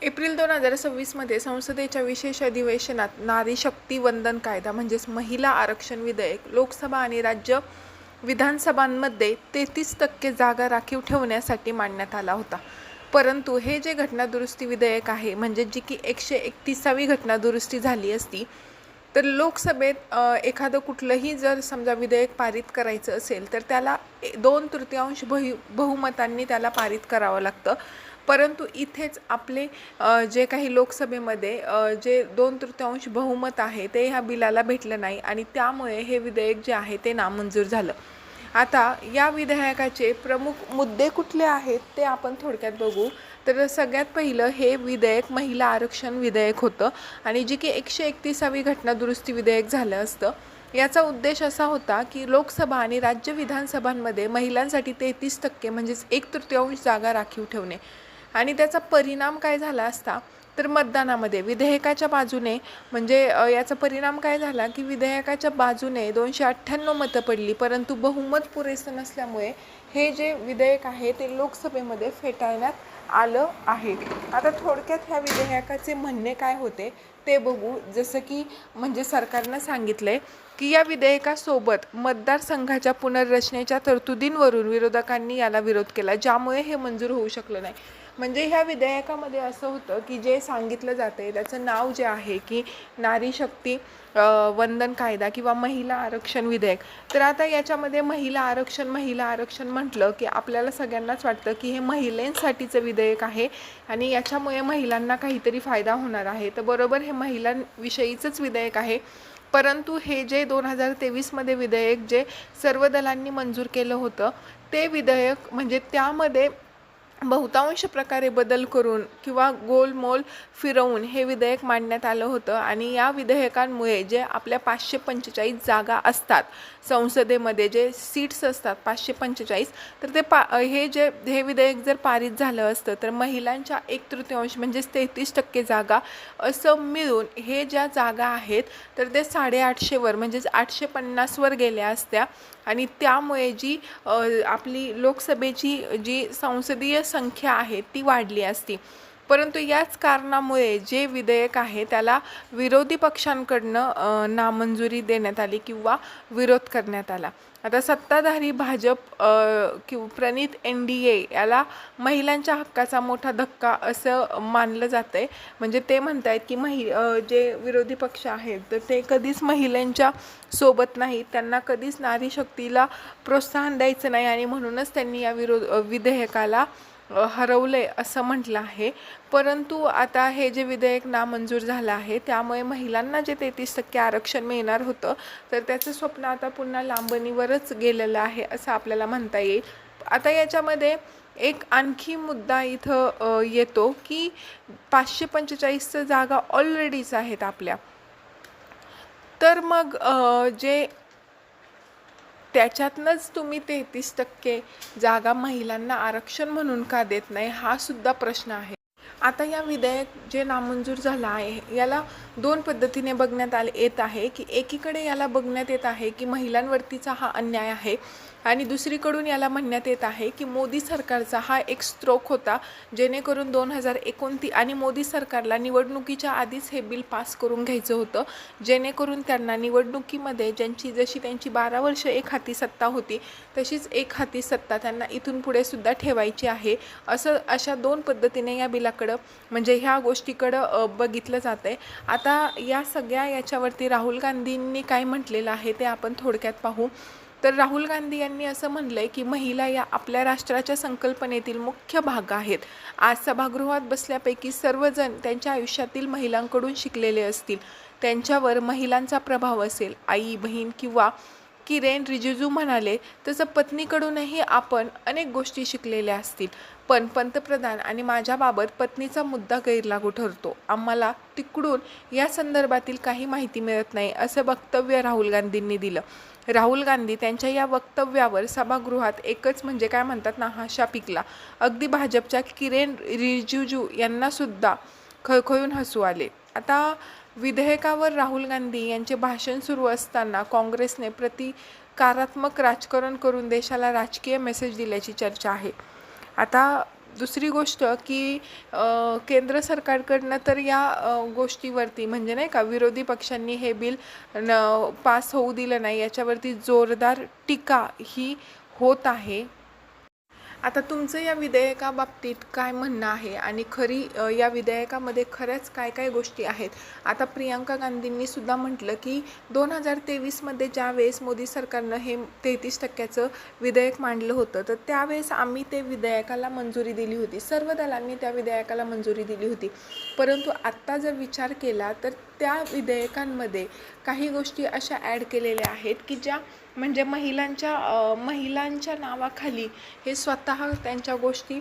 April 2026मध्ये संसदेच्या विशेष अधिवेशनात नारी शक्ती वंदन कायदा म्हणजेच महिला आरक्षण विधेयक लोकसभा आणि राज्य विधानसभांमध्ये 33% जागा राखीव ठेवण्यासाठी मांडण्यात आला होता. परंतु हे जे घटनादुरुस्ती विधेयक आहे म्हणजे जी की 131वी घटनादुरुस्ती झाली असती तर लोकसभेत एखादं कुठलंही जर समजा विधेयक पारित करायचं असेल तर त्याला 2/3 बहुमतांनी त्याला पारित करावं लागतं. परंतु इथेच आपले जे काही लोकसभेमध्ये जे 2/3 बहुमत आहे ते ह्या बिलाला भेटलं नाही आणि त्यामुळे हे विधेयक जे आहे ते नामंजूर झालं. आता या विधेयकाचे प्रमुख मुद्दे कुठले आहेत ते आपण थोडक्यात बघू. तर सगळ्यात पहिलं हे विधेयक महिला आरक्षण विधेयक होतं आणि जी की 131वी घटनादुरुस्ती विधेयक झालं असतं. याचा उद्देश असा होता की लोकसभा आणि राज्य विधानसभांमध्ये महिलांसाठी 33% म्हणजेच 1/3 जागा राखीव ठेवणे आणि त्याचा परिणाम काय झाला असता तर मतदानामध्ये विधेयकाच्या बाजूने म्हणजे याचा परिणाम काय झाला की विधेयकाच्या बाजूने 298 मतं पडली, परंतु बहुमत पुरेसं नसल्यामुळे हे जे विधेयक आहे ते लोकसभेमध्ये फेटाळण्यात आलं आहे. आता थोडक्यात ह्या विधेयकाचे म्हणणे काय होते ते बघू. जसं की म्हणजे सरकारनं सांगितलंय की या विधेयकासोबत मतदारसंघाच्या पुनर्रचनेच्या तरतुदींवरून विरोधकांनी याला विरोध केला, ज्यामुळे हे मंजूर होऊ शकलं नाही. म्हणजे ह्या विधेयकामध्ये असं होतं की जे सांगितलं जाते त्याचं नाव जे आहे की नारी शक्ती वंदन कायदा किंवा महिला आरक्षण विधेयक. तर आता याच्यामध्ये महिला आरक्षण म्हटलं की आपल्याला सगळ्यांनाच वाटतं की हे महिलांसाठीचं विधेयक आहे आणि याच्यामुळे महिलांना काहीतरी फायदा होणार आहे. तर बरोबर हे महिलांविषयीचंच विधेयक आहे. परंतु हे जे 2023मध्ये विधेयक जे सर्व दलांनी मंजूर केलं होतं ते विधेयक म्हणजे त्यामध्ये बहुतांश प्रकारे बदल करून किंवा गोलमोल फिरवून हे विधेयक मांडण्यात आलं होतं आणि या विधेयकांमुळे जे आपल्या 545 जागा असतात संसदेमध्ये, जे सीट्स असतात 545, तर ते हे विधेयक जर पारित झालं असतं तर महिलांच्या 1/3 म्हणजेच 33% जागा असं मिळून हे ज्या जागा आहेत तर ते 850 म्हणजेच 850 गेल्या असत्या आणि त्यामुळे जी आपली लोकसभेची जी संसदीय संख्या आहे ती वाढली असती. परंतु याच कारणामुळे जे विधेयक आहे त्याला विरोधी पक्षांकडनं नामंजुरी देण्यात आली किंवा विरोध करण्यात आला. आता सत्ताधारी भाजप प्रणित NDA याला महिलांच्या हक्काचा मोठा धक्का असं मानलं जातं आहे. म्हणजे ते म्हणत आहेत की जे विरोधी पक्ष आहेत तर ते कधीच महिलांच्या सोबत नाहीत, त्यांना कधीच नारी शक्तीला प्रोत्साहन द्यायचं नाही आणि म्हणूनच त्यांनी या विधेयकाला हरवले असं म्हटलं आहे. परंतु आता हे जे विधेयक नामंजूर झालं आहे त्यामुळे महिलांना जे 33% आरक्षण मिळणार होतं तर त्याचं स्वप्न आता पुन्हा लांबणीवरच गेलेलं आहे असं आपल्याला म्हणता येईल. आता याच्यामध्ये एक आणखी मुद्दा इथं येतो की 545 जागा ऑलरेडीच आहेत आपल्या. तर मग जे त्याच्यातनंच तुम्ही 33% जागा महिलांना आरक्षण म्हणून का देत नाही हा सुद्धा प्रश्न आहे. आता या विधेयक जे नामंजूर झालं आहे याला 2 पद्धतीने बघण्यात येत आहे की एकीकडे याला बघण्यात येत आहे की महिलांवरतीचा हा अन्याय आहे आणि दुसरीकडून याला म्हणण्यात येत आहे की मोदी सरकारचा हा एक स्ट्रोक होता जेणेकरून 2029 आणि मोदी सरकारला निवडणुकीच्या आधीच हे बिल पास करून घ्यायचं होतं, जेणेकरून त्यांना निवडणुकीमध्ये जशी त्यांची 12 वर्ष एक हाती सत्ता होती तशीच एक हाती सत्ता त्यांना इथून पुढे सुद्धा ठेवायची आहे. अशा 2 पद्धतीने या बिलाकडं म्हणजे ह्या गोष्टीकडं बघितलं जातं आहे. आता या सगळ्या याच्यावरती राहुल गांधींनी काय म्हटलेलं आहे ते आपण थोडक्यात पाहू. तर राहुल गांधी यांनी असं म्हणलं आहे की महिला या आपल्या राष्ट्राच्या संकल्पनेतील मुख्य भाग आहेत. आज सभागृहात बसल्यापैकी सर्वजण त्यांच्या आयुष्यातील महिलांकडून शिकलेले असतील, त्यांच्यावर महिलांचा प्रभाव असेल. आई, बहीण किंवा किरेन रिजिजू म्हणाले तसं पत्नीकडूनही आपण अनेक गोष्टी शिकलेल्या असतील, पण पंतप्रधान आणि माझ्याबाबत पत्नीचा मुद्दा गैरलागू ठरतो. आम्हाला तिकडून या संदर्भातील काही माहिती मिळत नाही असं वक्तव्य राहुल गांधींनी दिलं. राहुल गांधी त्यांच्या या वक्तव्यावर सभागृहात एकच म्हणजे काय म्हणतात ना हाशा पिकला. अगदी भाजपच्या किरेन रिजिजू यांना सुद्धा खळखळून हसू आले. आता विधेयकावर राहुल गांधी यांचे भाषण सुरू असताना काँग्रेसने प्रतिकारात्मक राजकारण करून देशाला राजकीय मेसेज दिल्याची चर्चा आहे. आता दुसरी गोष्ट की केंद्र सरकारकडनं तर या गोष्टीवरती म्हणजे नाही का विरोधी पक्षांनी हे बिल पास होऊ दिलं नाही, याच्यावरती जोरदार टीका ही होत आहे. आता तुमचं या विधेयकाबाबतीत काय म्हणणं आहे आणि खरी या विधेयकामध्ये खऱ्याच काय काय गोष्टी आहेत. आता प्रियंका गांधींनी सुद्धा म्हटलं की 2023मध्ये ज्यावेळेस मोदी सरकारनं हे 33% विधेयक मांडलं होतं, तर त्यावेळेस आम्ही ते विधेयकाला मंजुरी दिली होती, सर्व दलांनी त्या विधेयकाला मंजुरी दिली होती. परंतु आत्ता जर विचार केला तर त्या विधेयकांमध्ये काही गोष्टी अशा ॲड केलेल्या आहेत की ज्या म्हणजे महिलांच्या नावाखाली हे स्वतः त्यांच्या गोष्टी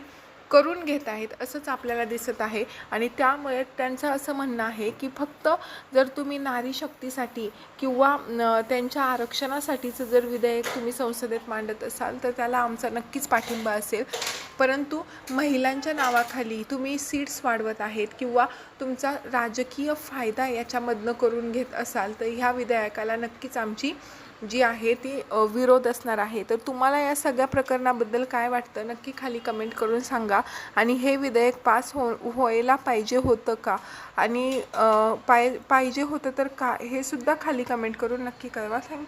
करून घेत आहेत असंच आपल्याला दिसत आहे. आणि त्यामुळे त्यांचं असं म्हणणं आहे की फक्त जर तुम्ही नारी शक्तीसाठी किंवा त्यांच्या आरक्षणासाठीचं जर विधेयक तुम्ही संसदेत मांडत असाल तर त्याला आमचा नक्कीच पाठिंबा असेल. परंतु महिलांच्या नावाखाली तुम्ही सीट्स वाढवत आहेत किंवा तुमचा राजकीय फायदा याच्यामधनं करून घेत असाल तर ह्या विधेयकाला नक्कीच आमची जी आहे ती विरोध असणार आहे. तर तुम्हाला या सगळ्या प्रकरणाबद्दल काय वाटतं नक्की खाली कमेंट करून सांगा. आणि हे विधेयक पास व्हायला पाहिजे होतं का आणि पाहिजे होतं तर का हे सुद्धा खाली कमेंट करून नक्की कळवा. थँक्यू.